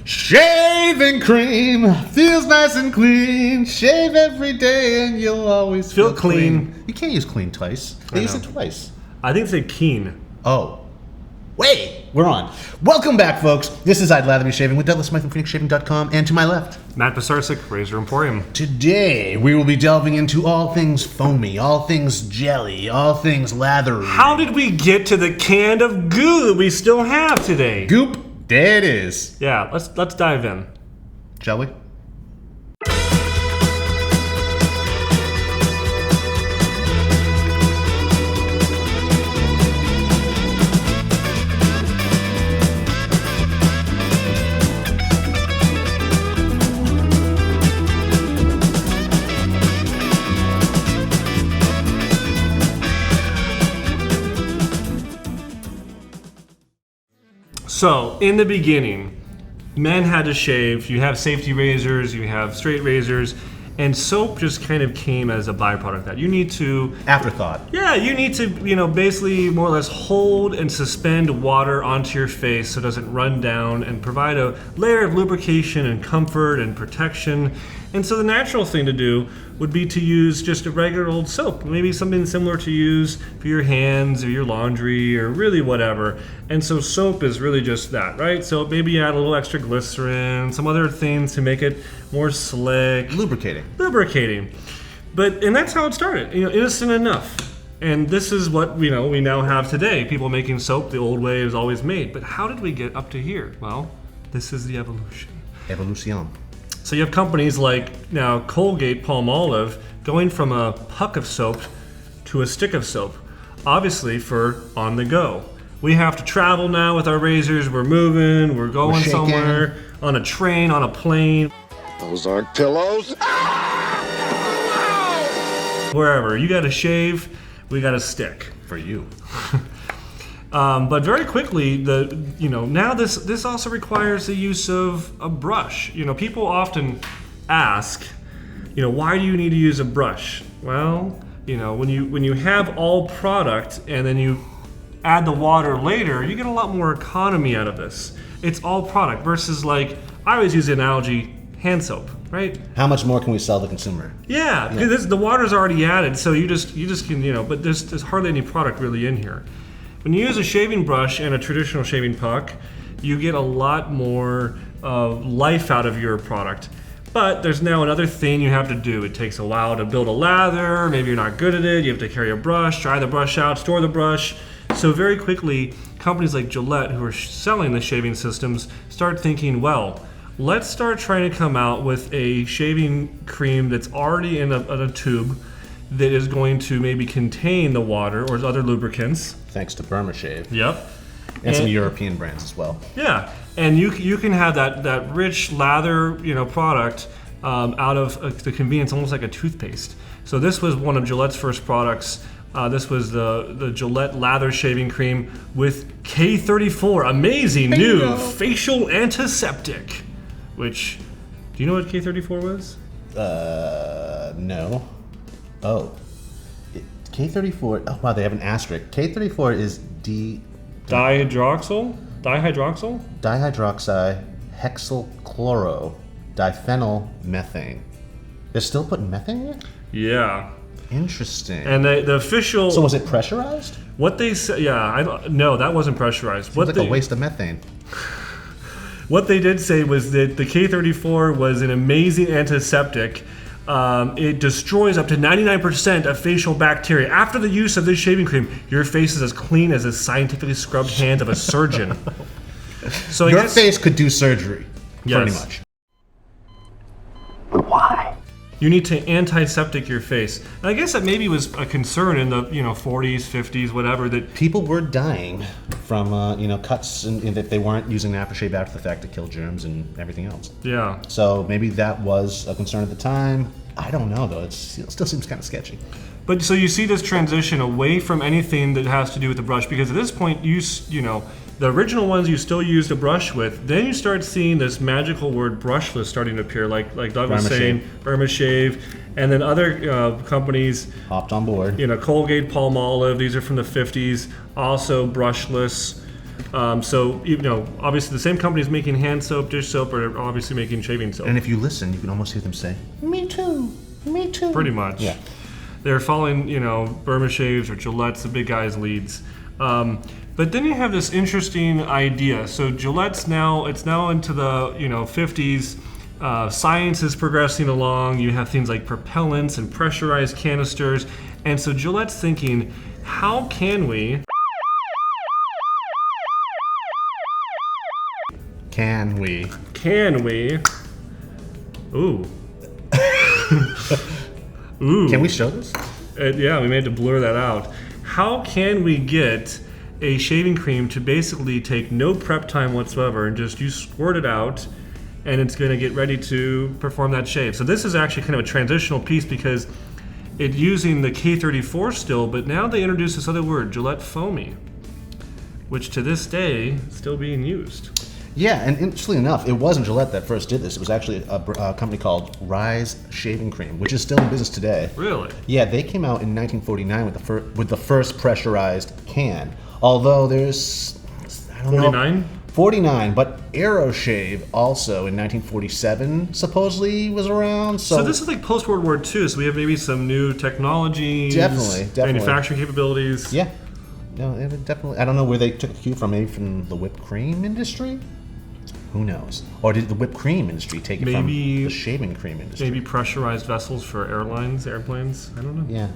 Shaving cream feels nice and clean. Shave every day and you'll always feel clean. You can't use clean twice. They use it twice. I think they keen. Oh. Wait, we're on. Welcome back, folks. This is I'd Lather Be Shaving with Douglas Smith from PhoenixShaving.com, and to my left, Matt Pisarcik, Razor Emporium. Today, we will be delving into all things foamy, all things jelly, all things lathery. How did we get to the can of goo that we still have today? Goop, there it is. Yeah, let's dive in. Shall we? So, in the beginning, men had to shave. You have safety razors, you have straight razors, and soap just kind of came as a byproduct of that. You need to... Afterthought. Yeah, you need to, basically more or less hold and suspend water onto your face so it doesn't run down and provide a layer of lubrication and comfort and protection. And so the natural thing to do would be to use just a regular old soap, maybe something similar to use for your hands or your laundry or really whatever. And so soap is really just that, right? So maybe you add a little extra glycerin, some other things to make it more slick. Lubricating. And that's how it started, innocent enough. And this is what we now have today. People making soap the old way is always made. But how did we get up to here? Well, this is the evolution. Evolution. So you have companies like now Colgate Palmolive going from a puck of soap to a stick of soap, obviously for on the go. We have to travel now with our razors. We're moving, we're going somewhere, on a train, on a plane. Those aren't pillows. Wherever. You got to shave, we got a stick. For you. But very quickly, now this also requires the use of a brush. People often ask, why do you need to use a brush? Well, when you have all product and then you add the water later, you get a lot more economy out of this. It's all product versus I always use the analogy, hand soap, right? How much more can we sell the consumer? Yeah, because the water's already added, so you just can, but there's hardly any product really in here. When you use a shaving brush and a traditional shaving puck, you get a lot more life out of your product. But there's now another thing you have to do. It takes a while to build a lather. Maybe you're not good at it. You have to carry a brush, dry the brush out, store the brush. So very quickly, companies like Gillette, who are selling the shaving systems, start thinking, well, let's start trying to come out with a shaving cream that's already in a tube that is going to maybe contain the water or other lubricants. Thanks to Burma Shave. Yep. And some European brands as well. Yeah, and you can have that rich lather product out of the convenience, almost like a toothpaste. So this was one of Gillette's first products. This was the Gillette Lather Shaving Cream with K34, amazing new facial antiseptic. Which, do you know what K34 was? No. Oh. K34, oh wow, they have an asterisk. K34 is dihydroxyl? Dihydroxy hexylchloro diphenyl methane. They're still putting methane in it? Yeah. Interesting. And the official... So was it pressurized? What they said, no, that wasn't pressurized. Seems like a waste of methane. What they did say was that the K34 was an amazing antiseptic. It destroys up to 99% of facial bacteria. After the use of this shaving cream, your face is as clean as a scientifically scrubbed hand of a surgeon. So your face could do surgery, yes. Pretty much. But why? You need to antiseptic your face. And I guess that maybe was a concern in the 40s, 50s, whatever, that people were dying from cuts, and if they weren't using aftershave after the fact to kill germs and everything else. Yeah. So maybe that was a concern at the time. I don't know though. It still seems kind of sketchy. But so you see this transition away from anything that has to do with the brush, because at this point the original ones you still used a brush with. Then you start seeing this magical word brushless starting to appear, like Doug was saying, Burma Shave, and then other companies hopped on board. Colgate Palmolive. These are from the 50s, also brushless. So obviously the same companies making hand soap, dish soap, are obviously making shaving soap. And if you listen, you can almost hear them say, "Me too, me too." Pretty much. Yeah. They're following, Burma Shaves or Gillette's the big guys' leads. But then you have this interesting idea. So Gillette's now into the 50s. Science is progressing along. You have things like propellants and pressurized canisters. And so Gillette's thinking, how can we... Can we? Ooh. Ooh. Can we show this? Yeah, we made to blur that out. How can we get a shaving cream to basically take no prep time whatsoever and just you squirt it out and it's going to get ready to perform that shave? So this is actually kind of a transitional piece because it's using the K34 still, but now they introduce this other word, Gillette Foamy, which to this day is still being used. Yeah, and interestingly enough, it wasn't Gillette that first did this. It was actually a company called Rise Shaving Cream, which is still in business today. Really? Yeah, they came out in 1949 with the first pressurized can. Although there's, I don't 49? know. 49, but AeroShave also in 1947 supposedly was around. So this is like post-World War II, so we have maybe some new technologies. Definitely. Manufacturing capabilities. Yeah. No, it definitely. I don't know where they took a cue from. Maybe from the whipped cream industry? Who knows? Or did the whipped cream industry take it from the shaving cream industry? Maybe pressurized vessels for airplanes. I don't know. Yeah.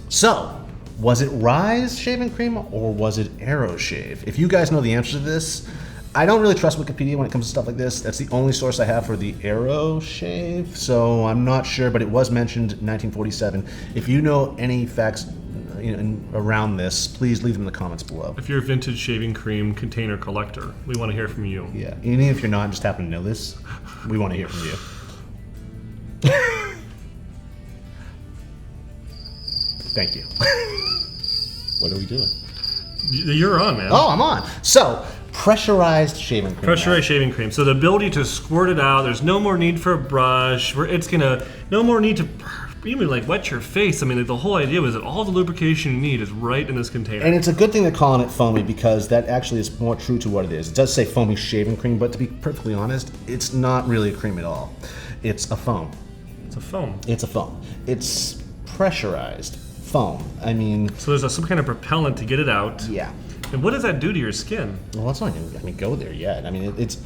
So, was it Rise Shaving Cream or was it AeroShave? If you guys know the answer to this, I don't really trust Wikipedia when it comes to stuff like this. That's the only source I have for the AeroShave, so I'm not sure, but it was mentioned in 1947. If you know any facts around this, please leave them in the comments below. If you're a vintage shaving cream container collector, we want to hear from you. Yeah, even if you're not, just happen to know this, we want to hear from you. Thank you. What are we doing? You're on, man. Oh, I'm on. So, pressurized shaving cream. Pressurized shaving cream. So the ability to squirt it out. There's no more need for a brush. No more need to even like wet your face. I mean, the whole idea was that all the lubrication you need is right in this container. And it's a good thing they're calling it foamy because that actually is more true to what it is. It does say foamy shaving cream, but to be perfectly honest, it's not really a cream at all. It's a foam. It's a foam. It's a foam. It's pressurized foam. I mean... So there's some kind of propellant to get it out. Yeah. And what does that do to your skin? Well, that's not even go there yet. I mean, it's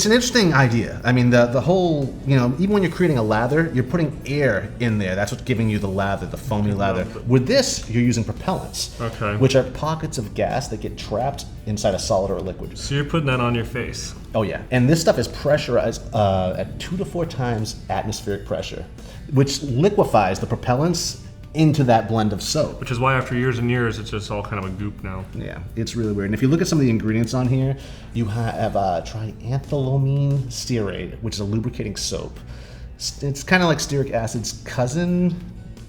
an interesting idea. I mean, the whole, even when you're creating a lather, you're putting air in there. That's what's giving you the lather, the foamy lather. With this, you're using propellants, okay, which are pockets of gas that get trapped inside a solid or a liquid. So you're putting that on your face. Oh yeah, and this stuff is pressurized at 2 to 4 times atmospheric pressure, which liquefies the propellants into that blend of soap. Which is why after years and years, it's just all kind of a goop now. Yeah, it's really weird. And if you look at some of the ingredients on here, you have trianthylamine stearate, which is a lubricating soap. It's kind of like stearic acid's cousin,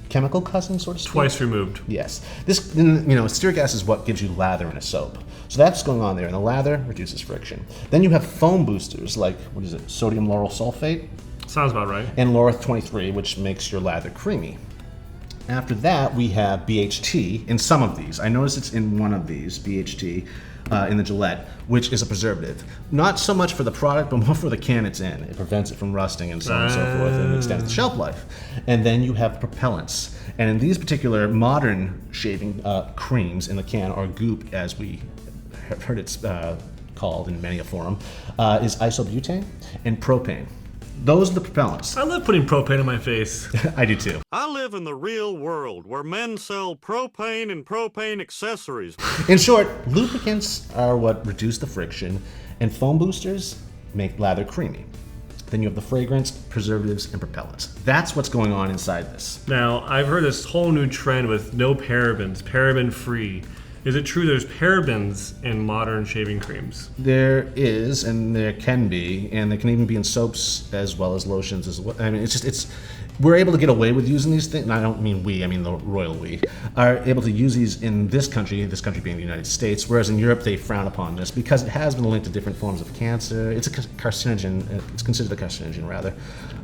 chemical cousin, sort of. Twice removed. Yes. This, stearic acid is what gives you lather in a soap. So that's going on there, and the lather reduces friction. Then you have foam boosters, like, sodium lauryl sulfate? Sounds about right. And Laureth 23, which makes your lather creamy. After that, we have BHT in some of these. I noticed it's in one of these, BHT, in the Gillette, which is a preservative. Not so much for the product, but more for the can it's in. It prevents it from rusting and so on and so forth, and extends the shelf life. And then you have propellants. And in these particular modern shaving creams in the can, or Goop, as we have heard it's called in many a forum, is isobutane and propane. Those are the propellants. I love putting propane in my face. I do too. I live in the real world where men sell propane and propane accessories. In short, lubricants are what reduce the friction, and foam boosters make lather creamy. Then you have the fragrance, preservatives, and propellants. That's what's going on inside this. Now, I've heard this whole new trend with no parabens, paraben-free. Is it true there's parabens in modern shaving creams? There is, and there can be, and they can even be in soaps as well as lotions as well. I mean, we're able to get away with using these things, and I don't mean we, I mean the royal we, are able to use these in this country being the United States, whereas in Europe they frown upon this because it has been linked to different forms of cancer. It's a carcinogen, it's considered a carcinogen rather.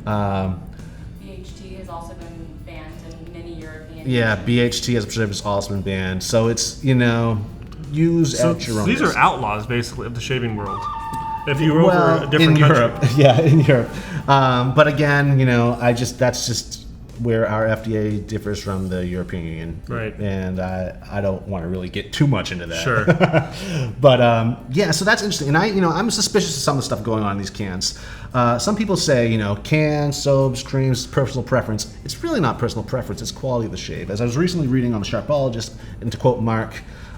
BHT has also been banned in many European Yeah, nations. BHT as a preservative has also been banned. So it's, use So at your own these risk. are outlaws, basically, of the shaving world. If you were Well, over a different in country. Europe, yeah, in Europe. But again, that's just where our FDA differs from the European Union. Right. And I don't want to really get too much into that. Sure. But yeah, so that's interesting. And I'm suspicious of some of the stuff going on in these cans. Some people say, cans, soaps, creams, personal preference. It's really not personal preference. It's quality of the shave. As I was recently reading on the Sharpologist, and to quote Mark,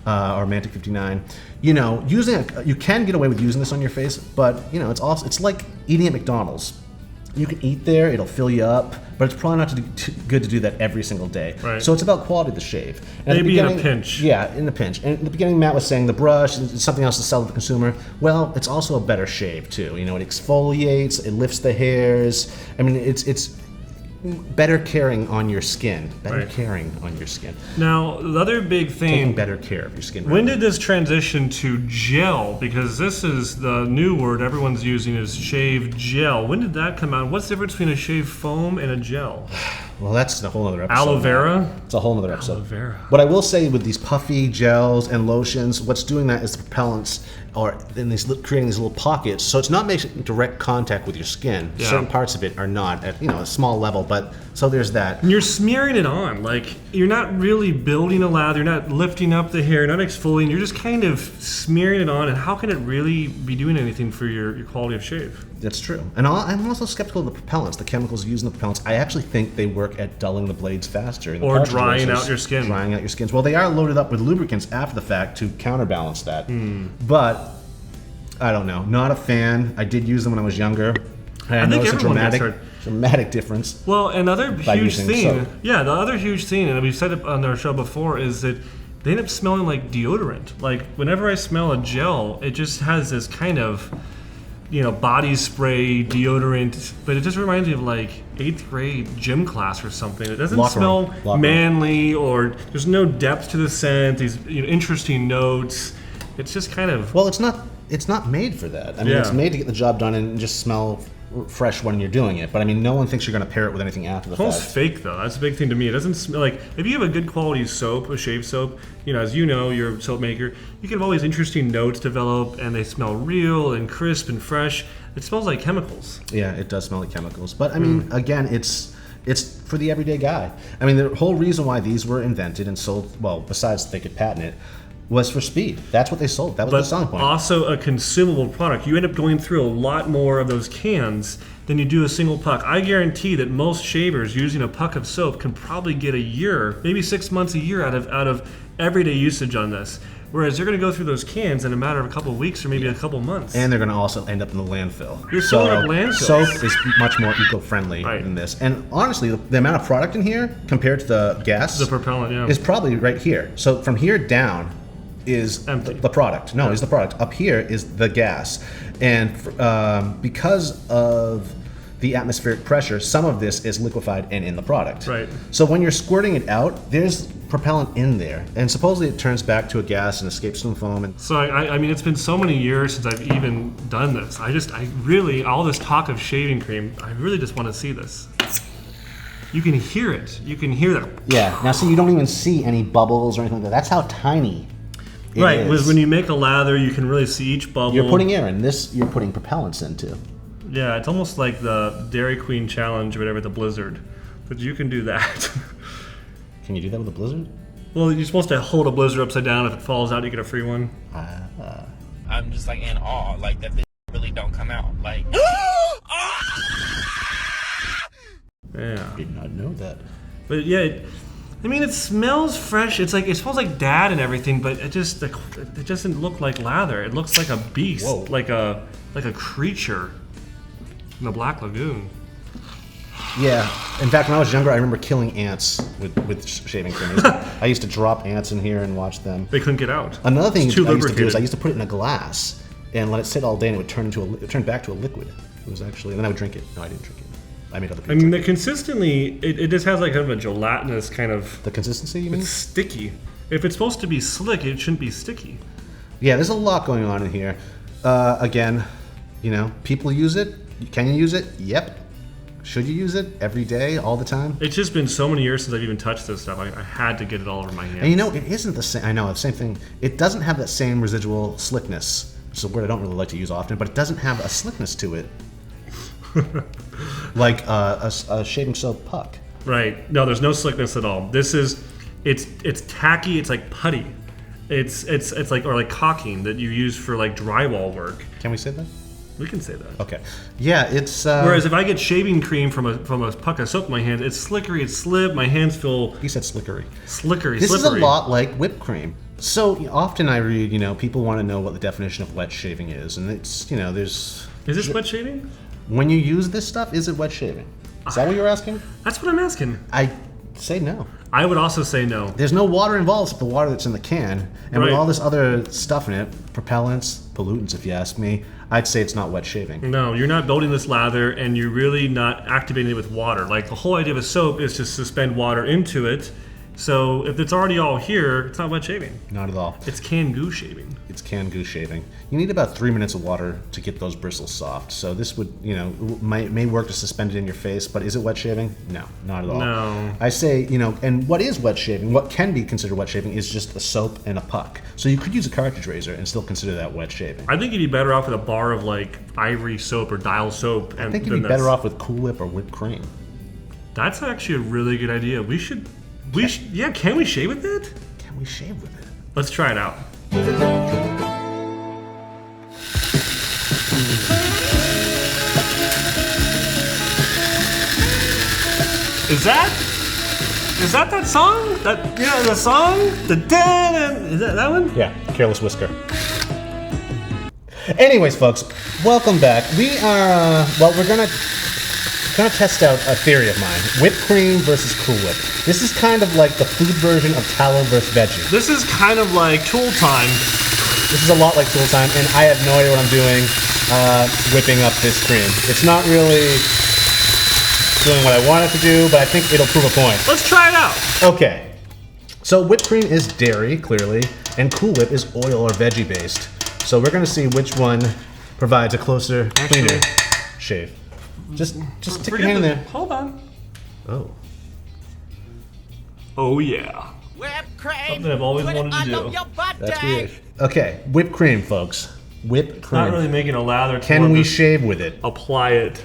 or Mantic 59, you can get away with using this on your face, but it's like eating at McDonald's. You can eat there, it'll fill you up, but it's probably not too good to do that every single day. Right. So it's about quality of the shave. And at the Maybe in a beginning- pinch. Yeah, in a pinch. And at the beginning, Matt was saying the brush is something else to sell to the consumer. Well, it's also a better shave too. It exfoliates, it lifts the hairs. I mean, it's better caring on your skin. Better Right. caring on your skin. Now, the other big Taking thing, better care of your skin. when did this transition to gel? Because this is the new word everyone's using is shave gel. When did that come out? What's the difference between a shave foam and a gel? Well, that's a whole other episode. Aloe vera? It's a whole other episode. Aloe vera. What I will say with these puffy gels and lotions, what's doing that is the propellants are creating these little pockets. So it's not making direct contact with your skin. Yeah. Certain parts of it are not at a small level, but so there's that. And you're smearing it on. Like, you're not really building a lather, you're not lifting up the hair, not exfoliating, you're just kind of smearing it on. And how can it really be doing anything for your quality of shave? That's true. And I'm also skeptical of the propellants, the chemicals used in the propellants. I actually think they work at dulling the blades faster. in the Or cartridge drying versus out your skin. Drying out your skins. Well, they are loaded up with lubricants after the fact to counterbalance that. Hmm. But I don't know. Not a fan. I did use them when I was younger. And I think noticed a everyone gets dramatic difference. Well, another By huge using thing, soap. yeah, the other huge thing, and we've said it on our show before, is that they end up smelling like deodorant. Like, whenever I smell a gel, it just has this kind of, body spray, deodorant, but it just reminds me of like 8th grade gym class or something. It doesn't Locker room. smell Locker room. manly, or there's no depth to the scent, these interesting notes. It's just kind of, Well, it's not made for that. I mean, Yeah. it's made to get the job done and just smell fresh when you're doing it. But I mean, no one thinks you're going to pair it with anything after the almost fact. fake though. That's a big thing to me. It doesn't smell like, if you have a good quality soap, a shave soap, as you know, you're a soap maker, you can have all these interesting notes develop and they smell real and crisp and fresh. It smells like chemicals. Yeah, it does smell like chemicals. But I mean, again, it's for the everyday guy. I mean, the whole reason why these were invented and sold, well, besides they could patent it, was for speed. That's what they sold. That was the But selling point. also a consumable product. You end up going through a lot more of those cans than you do a single puck. I guarantee that most shavers using a puck of soap can probably get a year, maybe 6 months, a year out of everyday usage on this. Whereas they're going to go through those cans in a matter of a couple of weeks or maybe a couple months. And they're going to also end up in the landfill. You're filling up landfills. Soap is much more eco-friendly Right. than this. And honestly, the amount of product in here compared to the gas The propellant, yeah. is probably right here. So from here down is Empty. the product. No, is the product. Up here is the gas. And because of the atmospheric pressure, some of this is liquefied and in the product. Right. So when you're squirting it out, there's propellant in there. And supposedly it turns back to a gas and escapes from foam. And So I mean, it's been so many years since I've even done this. I really, all this talk of shaving cream, I really just want to see this. You can hear it. You can hear that. yeah, now see, you don't even see any bubbles or anything like that. That's how tiny it Right, is. when you make a lather, you can really see each bubble. You're putting air in. This, you're putting propellants into. Yeah, it's almost like the Dairy Queen challenge or whatever, the Blizzard. But you can do that. Can you do that with a blizzard? Well, you're supposed to hold a Blizzard upside down. If it falls out, you get a free one. I'm just like in awe, like that this really don't come out. Like, Yeah. Did not know that. But yeah, I mean, it smells fresh. It's like, it smells like dad and everything, but it doesn't look like lather. It looks like a beast, Whoa. like a creature in the Black Lagoon. Yeah. In fact, when I was younger, I remember killing ants with shaving cream. I used to drop ants in here and watch them. They couldn't get out. Another thing It's too I used to do is lubricated. I used to put it in a glass and let it sit all day, and it would turn back to a liquid. It was actually, and then I would drink it. No, I didn't drink it. I made other people I mean, drink the consistently, it just has like kind of a gelatinous kind of, it. The consistency, you mean? it's sticky. If it's supposed to be slick, it shouldn't be sticky. Yeah, there's a lot going on in here. Again, people use it. Can you use it? Yep. should you use it every day, all the time? It's just been so many years since I've even touched this stuff. I had to get it all over my hands. And you know, it isn't the same. I know, the same thing. It doesn't have that same residual slickness. It's a word I don't really like to use often, but it doesn't have a slickness to it. Like a shaving soap puck. Right. No, there's no slickness at all. This is, it's tacky. It's like putty. It's like, or like caulking that you use for like drywall work. Can we say that? We can say that. Okay. Yeah, it's. Whereas if I get shaving cream from a puck of soap in my hand, it's slickery, it's slip. My hands feel You said slickery. slickery, This slippery. is a lot like whipped cream. So often I read, people want to know what the definition of wet shaving is, and it's, there's. Is this wet shaving? When you use this stuff, is it wet shaving? Is that what you're asking? That's what I'm asking. I say no. I would also say no. There's no water involved except the water that's in the can. And with Right. all this other stuff in it, propellants, pollutants if you ask me, I'd say it's not wet shaving. No, you're not building this lather, and you're really not activating it with water. Like, the whole idea of a soap is to suspend water into it. So if it's already all here, it's not wet shaving. Not at all. It's canned goo shaving. It's canned goose shaving. You need about 3 minutes of water to get those bristles soft. So this would, may work to suspend it in your face, but is it wet shaving? No, not at all. No. I say, and what is wet shaving? What can be considered wet shaving is just a soap and a puck. So you could use a cartridge razor and still consider that wet shaving. I think you'd be better off with a bar of like Ivory soap or Dial soap. I think you'd be better off with Cool Whip or whipped cream. That's actually a really good idea. Yeah, can we shave with it? Can we shave with it? Let's try it out. Is that song? The song? Is that one? Yeah, Careless Whisker. Anyways, folks, welcome back. We are, we're gonna test out a theory of mine. Whipped cream versus Cool Whip. This is kind of like the food version of tallow versus veggie. This is kind of like Tool Time. This is a lot like Tool Time, and I have no idea what I'm doing whipping up this cream. It's not really doing what I want it to do, but I think it'll prove a point. Let's try it out. Okay, so whipped cream is dairy, clearly, and Cool Whip is oil or veggie based. So we're gonna see which one provides a closer, cleaner shave. Just stick your hand in there. Hold on. Oh. Oh yeah. Whipped cream. Something I've always Put it wanted to all do. over your butt, That's Dang. weird. Okay, whipped cream, folks. Whipped cream. Not really making a lather. it's Can more we just shave with it? apply it?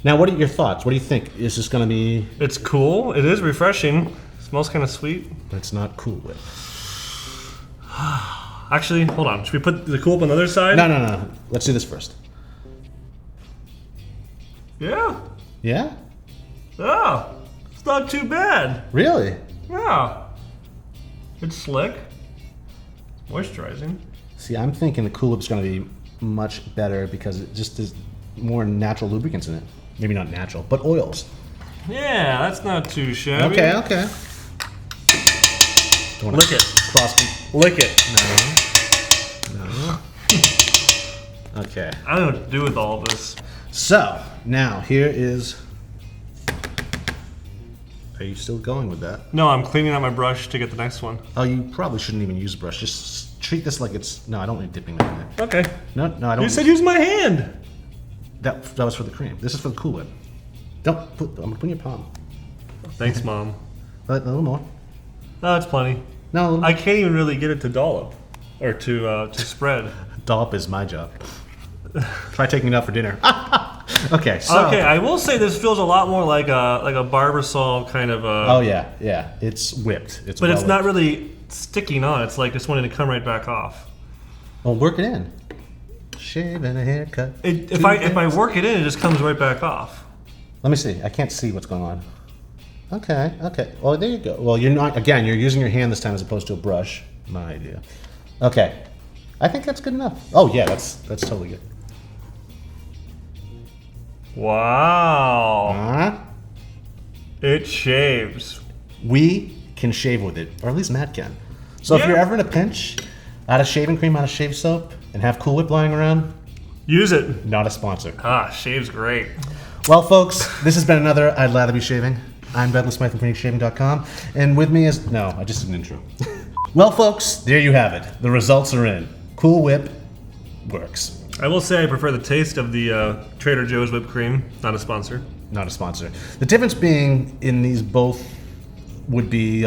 Now, what are your thoughts? What do you think? Is this going to be... It's cool. It is refreshing. Smells kind of sweet. It's not Cool Whip. Actually, hold on. Should we put the Cool Whip on the other side? No. Let's do this first. Yeah. Yeah? Oh, it's not too bad. Really? Yeah. It's slick. Moisturizing. See, I'm thinking the Cool Whip's going to be much better because it just is more natural lubricants in it. Maybe not natural, but oils. Yeah, that's not too shabby. Okay. Don't wanna Lick it. Cross. Lick it. No. Okay. I don't know what to do with all this. So, now, here is... Are you still going with that? No, I'm cleaning out my brush to get the next one. Oh, you probably shouldn't even use a brush. Just treat this like it's... No, I don't need dipping that in there. Okay. No, I don't... You said use my hand. That was for the cream. This is for the Cool Whip. Don't put... I'm gonna put in your palm. Thanks, Mom. A little more. No, that's plenty. No, a little more. I can't even really get it to dollop or to spread. Dollop is my job. Try taking it out for dinner. Okay, so... Okay, I will say this feels a lot more like a Barbasol kind of. Oh, yeah. It's whipped. But it's not really sticking on. It's like just wanting to come right back off. Well, work it in. Shave and a haircut. If I work it in, it just comes right back off. Let me see. I can't see what's going on. Okay. Well, there you go. Well, you're not... Again, you're using your hand this time as opposed to a brush. My idea. Okay. I think that's good enough. Oh, yeah, that's totally good. Wow. Huh? It shaves. We can shave with it, or at least Matt can. So if Yeah. you're ever in a pinch, out of shaving cream, out of shave soap, and have Cool Whip lying around, Use it. not a sponsor. Shaves great. Well, folks, this has been another I'd Lather Be Shaving. I'm Douglas Smythe from PhoenixShaving.com, and with me is... No, I just did an intro. Well, folks, there you have it. The results are in. Cool Whip works. I will say I prefer the taste of the Trader Joe's whipped cream. Not a sponsor. Not a sponsor. The difference being in these both would be,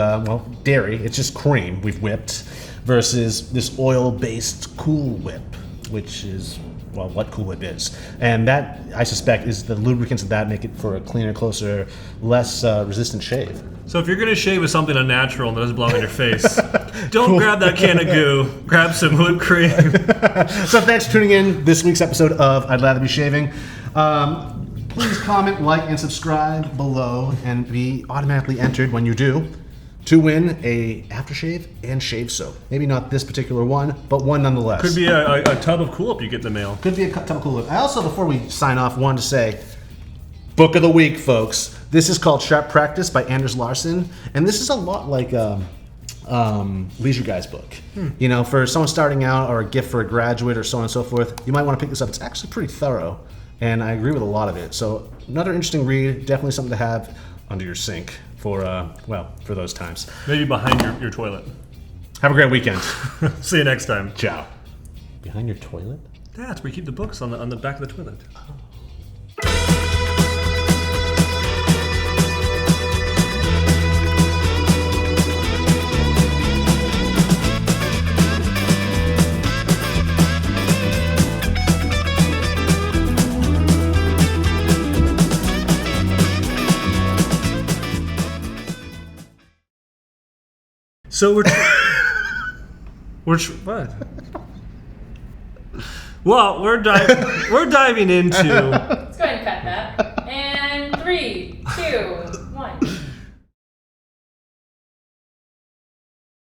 dairy. It's just cream we've whipped versus this oil-based Cool Whip, which is, what Cool Whip is. And that, I suspect, is the lubricants of that make it for a cleaner, closer, less resistant shave. So if you're going to shave with something unnatural that doesn't belong on your face, don't grab that can of goo. Grab some whipped cream. So thanks for tuning in this week's episode of I'd Lather Be Shaving. Please comment, like, and subscribe below and be automatically entered when you do to win a aftershave and shave soap. Maybe not this particular one, but one nonetheless. Could be a tub of Cool Up you get in the mail. Could be a tub of Cool Whip. I also, before we sign off, wanted to say, book of the week, folks. This is called Sharp Practice by Anders Larson, and this is a lot like Leisure Guy's book. You know, for someone starting out or a gift for a graduate or so on and so forth, you might want to pick this up. It's actually pretty thorough, and I agree with a lot of it. So another interesting read, definitely something to have under your sink for those times. Maybe behind your toilet. Have a great weekend. See you next time. Ciao. Behind your toilet? That's where you keep the books on the back of the toilet. So what? Well, we're diving into. Let's go ahead and cut that. And 3, 2,